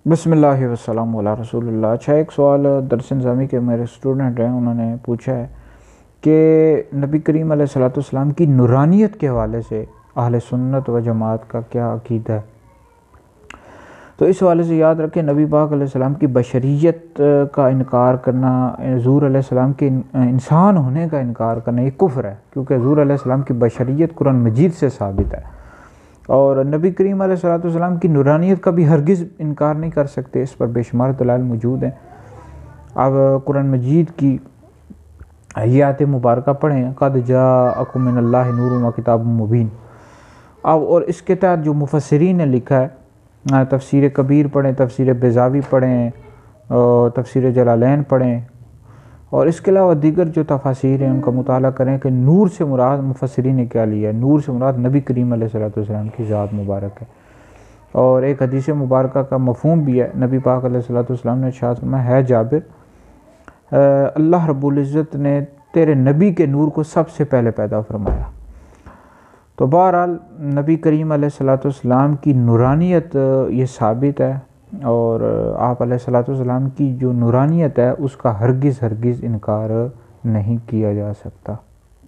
بسم اللہ والسلام علی رسول اللہ۔ اچھا، ایک سوال درس نظامی کے میرے اسٹوڈنٹ ہیں، انہوں نے پوچھا ہے کہ نبی کریم علیہ الصلوۃ والسلام کی نورانیت کے حوالے سے اہل سنت و جماعت کا کیا عقیدہ ہے؟ تو اس حوالے سے یاد رکھیں، نبی پاک علیہ السلام کی بشریت کا انکار کرنا، حضور علیہ السلام کے انسان ہونے کا انکار کرنا، یہ کفر ہے، کیونکہ حضور علیہ السلام کی بشریت قرآن مجید سے ثابت ہے، اور نبی کریم علیہ السلام کی نورانیت کا بھی ہرگز انکار نہیں کر سکتے۔ اس پر بے شمار دلائل موجود ہیں۔ اب قرآن مجید کی آیات مبارکہ پڑھیں، قد جاءکم من اللہ نور و کتاب مبین۔ اب اور اس کے تحت جو مفسرین نے لکھا ہے، تفسیر کبیر پڑھیں، تفسیر بیضاوی پڑھیں، تفسیر جلالین پڑھیں، اور اس کے علاوہ دیگر جو تفاسیر ہیں ان کا مطالعہ کریں کہ نور سے مراد مفسرین نے کیا لیا ہے۔ نور سے مراد نبی کریم علیہ السلام کی ذات مبارک ہے، اور ایک حدیث مبارکہ کا مفہوم بھی ہے۔ نبی پاک علیہ السلام نے ارشاد فرمایا، ہے جابر، اللہ رب العزت نے تیرے نبی کے نور کو سب سے پہلے پیدا فرمایا۔ تو بہرحال نبی کریم علیہ السلام کی نورانیت یہ ثابت ہے، اور آپ علیہ السلام کی جو نورانیت ہے اس کا ہرگز انکار نہیں کیا جا سکتا۔